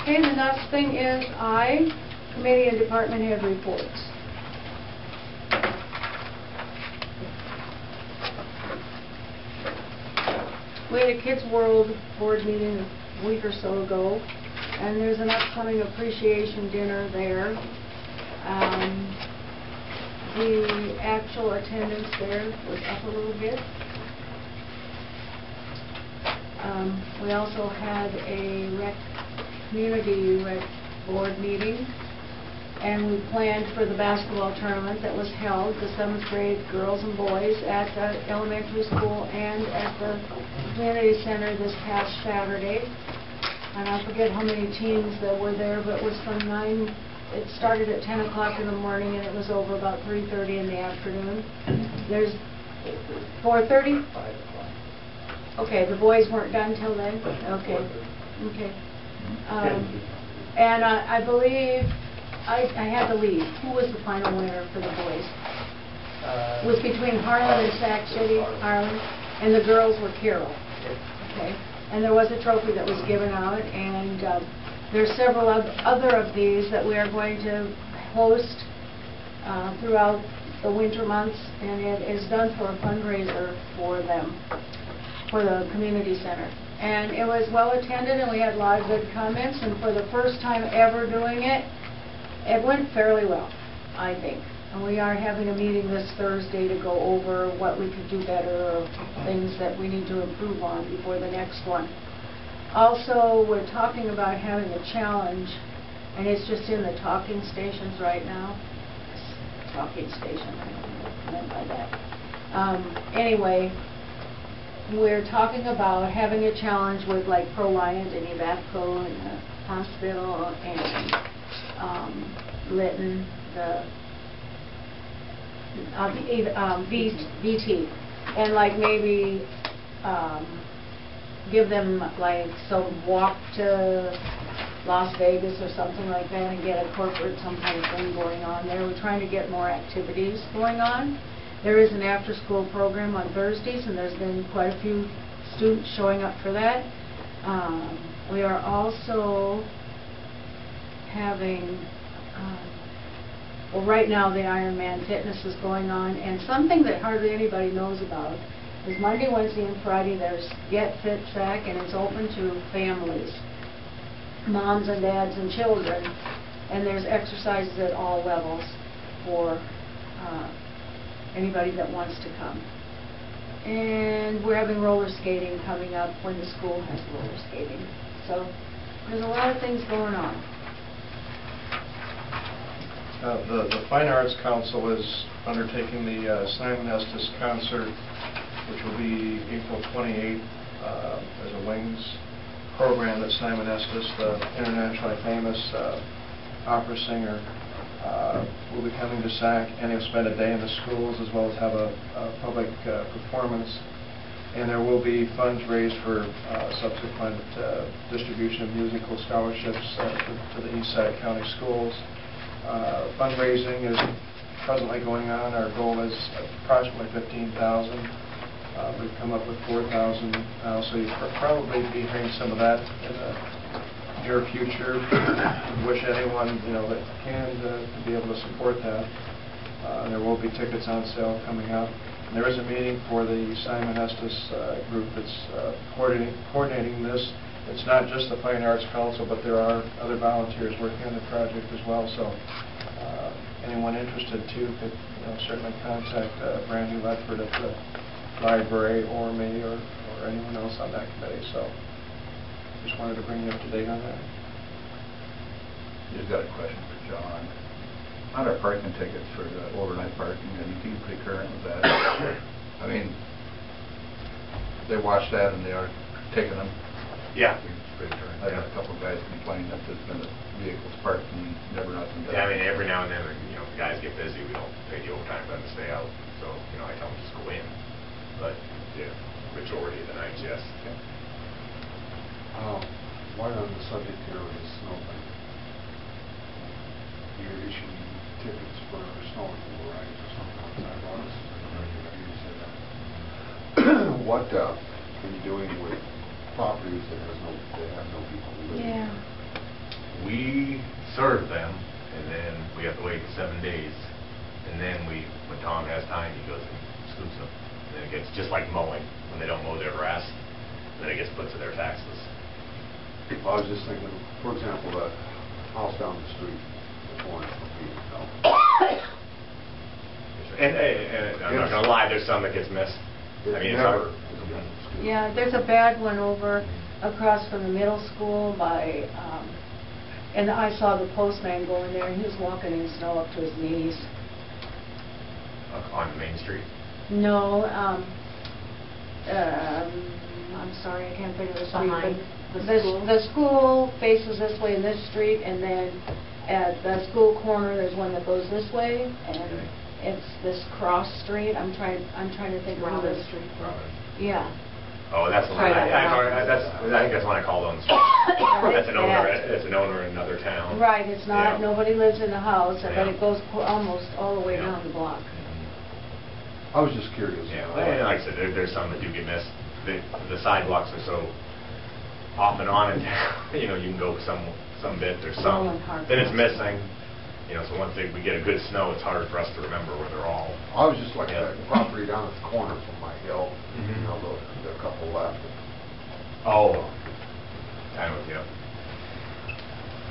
Okay, the next thing is committee and department head reports. We had a Kids World board meeting a week or so ago, and there's an upcoming appreciation dinner there. The actual attendance there was up a little bit. We also had a community rec board meeting, and we planned for the basketball tournament that was held, the 7th grade girls and boys at the elementary school and at the community center this past Saturday. And I forget how many teams that were there, but it was from 9, it started at 10 o'clock in the morning and it was over about 3:30 in the afternoon. There's 4:30? 5 o'clock. Okay, the boys weren't done till then? Okay. Okay. And I believe I had to leave. Who was the final winner for the boys? It was between Harlan and Sac City, Harlan, and the girls were Carroll. Okay, and there was a trophy that was given out, and there's several other of these that we are going to host throughout the winter months, and it is done for a fundraiser for them, for the community center. And it was well attended, and we had a lot of good comments, and for the first time ever doing it, it went fairly well, I think. And we are having a meeting this Thursday to go over what we could do better or things that we need to improve on before the next one. Also, we're talking about having a challenge, and it's just in the talking stations right now. Talking station, I don't know what I meant by that. Anyway, we're talking about having a challenge with like ProLiant and Evapco and the hospital and Lytton, the VT, and like maybe give them like some walk to Las Vegas or something like that and get a corporate some kind of thing going on there. We're trying to get more activities going on. There is an after-school program on Thursdays, and there's been quite a few students showing up for that. We are also having, well, right now the Ironman Fitness is going on, and something that hardly anybody knows about is Monday, Wednesday, and Friday there's Get Fit Sac, and it's open to families, moms and dads and children, and there's exercises at all levels for anybody that wants to come. And we're having roller skating coming up when the school has roller skating. So there's a lot of things going on. The Fine Arts Council is undertaking the Simon Estes concert, which will be April 28th as a Wings program that Simon Estes, the internationally famous opera singer, will be coming to SAC, and he'll spend a day in the schools as well as have a public performance. And there will be funds raised for subsequent distribution of musical scholarships to the East Sac County schools. Fundraising is presently going on. Our goal is approximately $15,000. We've come up with $4,000 now, so you'll probably be hearing some of that in the near future. Wish anyone that can to be able to support that. There will be tickets on sale coming up. And there is a meeting for the Simon Estes group that's coordinating this. It's not just the Fine Arts Council, but there are other volunteers working on the project as well. So anyone interested too could certainly contact Brandy Ledford at the library or me or anyone else on that committee. So just wanted to bring you up to date on that. Just got a question for John. On our parking tickets for the overnight parking, and you keep pretty current with that. I mean, they watch that and they are taking them. Yeah. Pretty current. I've had a couple of guys complain that there's been vehicles parked and never nothing done. Yeah, I mean, every now and then, guys get busy. We don't pay the overtime for them to stay out. So, I tell them just go in. But, yeah, majority of the nights, yes. Okay. While on the subject here of the snow thing, you're issuing tickets for snow removal, right? Or something on sidewalks. You said that. What are you doing with properties that have no people who live in? Yeah. We serve them, and then we have to wait 7 days. And then when Tom has time, he goes and scoops them. And then it gets just like mowing, when they don't mow their grass, then it gets put to their taxes. I was just thinking, for example, the house down the street, the corner from me, And I'm not going to lie, there's some that gets missed. I mean, it's hard. Yeah, there's a bad one over across from the middle school by, and I saw the postman go in there, and he was walking in snow up to his knees. On Main Street. No, I'm sorry, I can't think of the street. Behind but the school? The school faces this way in this street, and then at the school corner, there's one that goes this way, and Okay. it's this cross street. I'm trying to think of Robin this. Street. Yeah. Oh, that's the one. Right, I think that's one I called on. That's an owner. bad. It's an owner in another town. Right, it's not, Yeah. nobody lives in the house, but Yeah. it goes almost all the way Yeah. down the block. I was just curious. Yeah, and like I said, there's some that do get missed. The sidewalks are so off and on in town. You know, you can go some bit, there's some, Rolling hard. then it's missing. You know, so once we get a good snow, it's harder for us to remember where they're all. I was just like Yeah. that property down at the corner from my hill, Mhm. you know, the couple left. Oh, kind of, yeah.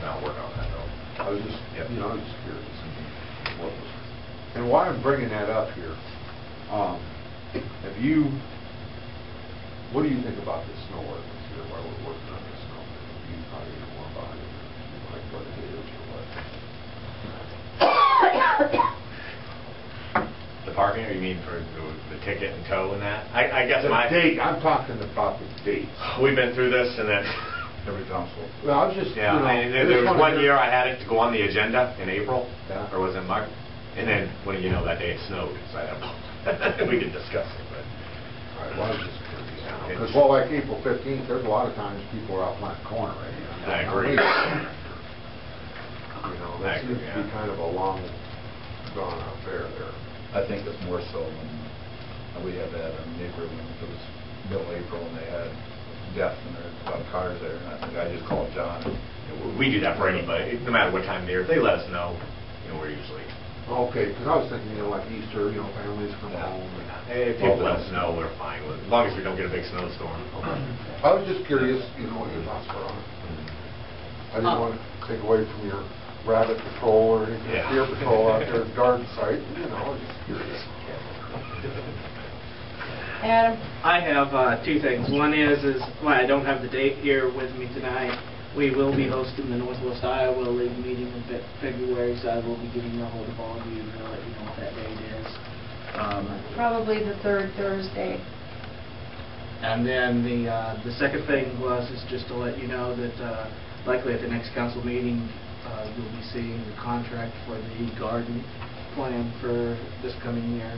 I'll work on that though. I was just, Yep. you know, I was just curious. What was, and why I'm bringing that up here, what do you think about the snow ordinance here while we're working on the snow? You probably know more about it, like what it is or what. The parking, or you mean for the ticket and tow and that? I guess The my... date, I'm talking about the dates. We've been through this and then... Every council. Well, I was just, Yeah, you know. I mean, there just was wanted one to- year I had it to go on the agenda in April, Yeah. or was it March? And then, what do you know, that day it snowed, so I had, we could discuss it, but... All right, well, I was just curious. Yeah. Because, well, like April 15th, there's a lot of times people are out in that corner right now. I agree. You know, I that agree, seems to be yeah. kind of a long, drawn out affair there. I think it's more so when we had that in neighborhood when it was middle April and they had death and there were a lot of cars there, and I think I just called John. We do that for anybody, no matter what time of year. If they let us know, you know, we're usually... Okay, because I was thinking, you know, like Easter, you know, families come home. If people let us know, we're fine with it, as long as we don't get a big snowstorm. I was just curious, you know, what your thoughts were on it. I didn't want to take away from your rabbit patrol or anything, Yeah. deer patrol out there at the garden site, you know, I was just curious. Adam? I have two things. One is well, I don't have the date here with me tonight. We will be hosting the Northwest Iowa League meeting in February, so I will be giving a hold of all of you to let you know what that date is. Probably the third Thursday. And then the second thing is just to let you know that likely at the next council meeting you'll be seeing the contract for the garden plan for this coming year.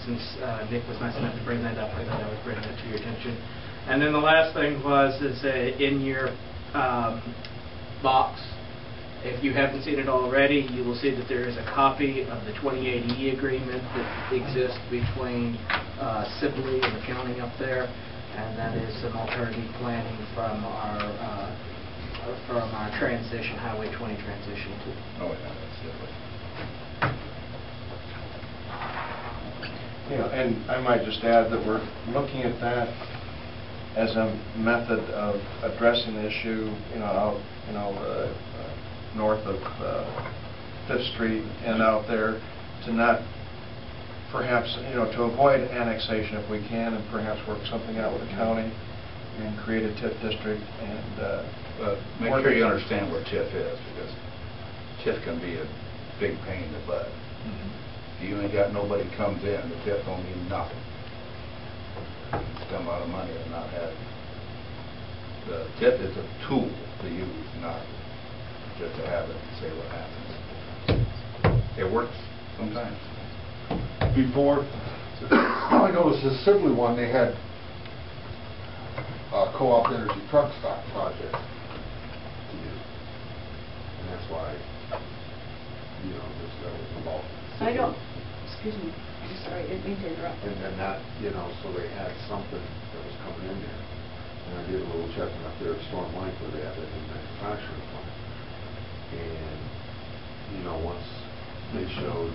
Since Nick was nice enough to bring that up, I thought I would bring that to your attention. And then the last thing is in your box, if you haven't seen it already, you will see that there is a copy of the 2080 agreement that exists between Sibley and the county up there, and that is some alternative planning from our transition, Highway 20 transition to. Oh, yeah, that's it. Yeah, and I might just add that we're looking at that as a method of addressing the issue, north of 5th Street and out there, to not, perhaps, to avoid annexation if we can, and perhaps work something out with the county and create a TIF district and... Make sure you understand where TIF is, because TIF can be a big pain in the butt. Mhm. You ain't got nobody comes in, the TIF don't mean nothing. Spend a lot of money and not have. The TIF is a tool to use, not just to have it and say what happens. It works sometimes. Before, I noticed the Sibley one, they had a co-op energy truck stop project to do. And that's why, that was involved. I don't, excuse me, I'm sorry, I didn't mean to interrupt. And then that, so they had something that was coming in there. And I did a little checking up there at Storm Lake where they have that new manufacturing plant. And, you know, once they showed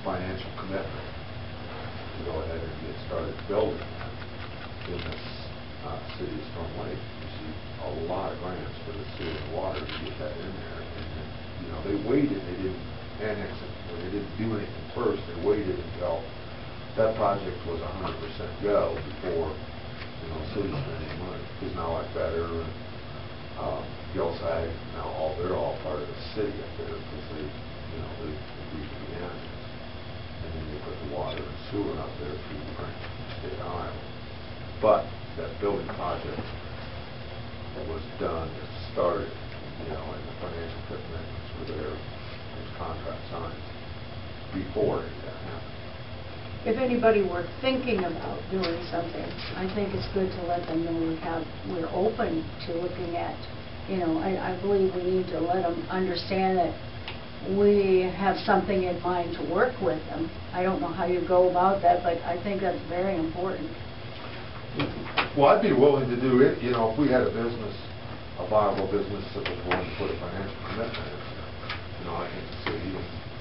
financial commitment to go ahead and get started building in this city of Storm Lake, you see a lot of grants for the sewer and water to get that in there. And then, you know, they waited, they didn't annex it, or they didn't do anything first, they waited until that project was 100% go before, you know, the city spent any money. Because now like Better and Gilsag, now they're all part of the city up there because they, you know, they agreed to be annexed. And then they put the water and sewer up there through the branch from the state of Iowa. But that building project was done, it started, you know, and the financial commitments were there, those contract signed before any of that happened. If anybody were thinking about doing something, I think it's good to let them know we're open to looking at, you know, I believe we need to let them understand that we have something in mind to work with them. I don't know how you go about that, but I think that's very important. Well, I'd be willing to do it, you know, if we had a business, a viable business that was willing to put a financial commitment in. You know, I think the city,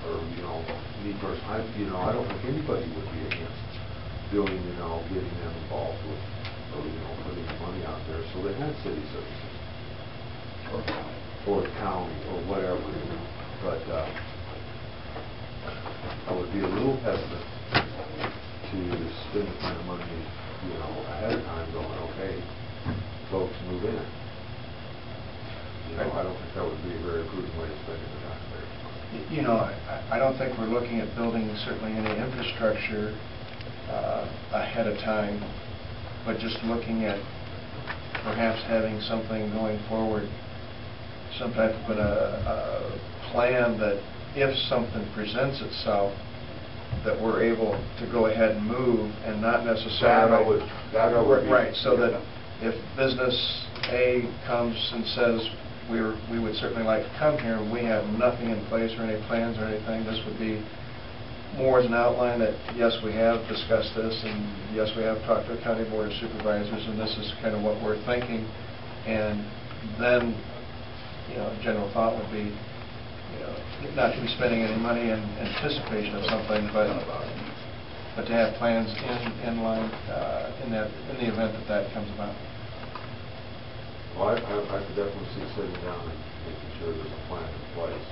or, you know, me personally, you know, I don't think anybody would be against doing, you know, getting them involved with, or, you know, putting the money out there so they had city services. Or the county, or whatever, you know. But I would be a little hesitant to spend the kind of money, you know, ahead of time going, okay, folks move in. You know, I don't think that would be a very prudent way of spending the taxpayers' money. You know, I don't think we're looking at building certainly any infrastructure ahead of time, but just looking at perhaps having something going forward, some type of a plan that if something presents itself, that we're able to go ahead and move and not necessarily... That would be... Right, so that if business A comes and says, we would certainly like to come here, and we have nothing in place or any plans or anything, this would be more as an outline that, yes, we have discussed this, and yes, we have talked to the County Board of Supervisors, and this is kind of what we're thinking. And then, you know, general thought would be, you know, not to be spending any money in anticipation of something, but to have plans in line in the event that comes about. Well, I could definitely see sitting down and making sure there's a plan in place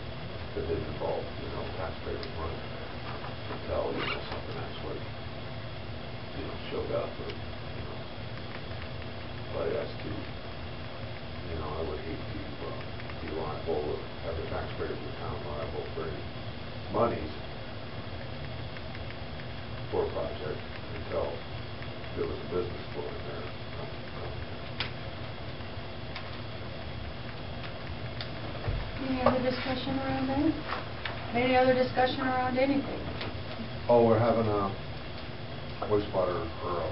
that didn't involve, you know, taxpayers' money until, you know, something actually, you know, showed up, or, you know. But as to, you know, I would hate to be liable or have the taxpayers of the town liable for any monies for a project until there was a business flowing there. Any other discussion around that? Any other discussion around anything? Oh, we're having a wastewater or a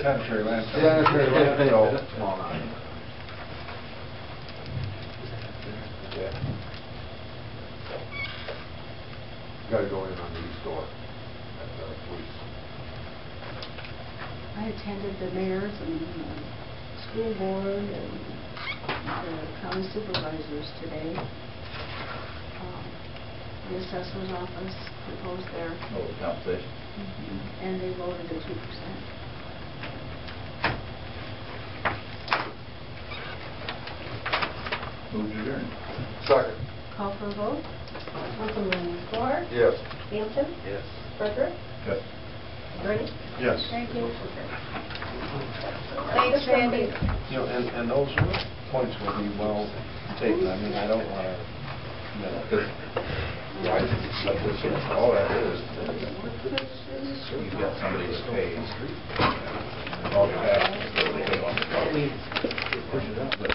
Sanitary landfill. sanitary landfill tomorrow night. Yeah. Got to go in on the east door at the police. I attended the mayor's and school board and the county supervisors today. The assessor's office proposed their... Oh, the compensation. And they voted at 2%. Move to adjourn. Second. Call for a vote? Councilman Moore? Yes. Hampton? Yes. Frederick? Yes. Bernie? Yes. Thank you. Thanks, Sandy. You know, and those points will be well taken. I mean, I don't want to, you know... Right, all that is, you've got somebody that pays all the taxes, so they don't push it up, but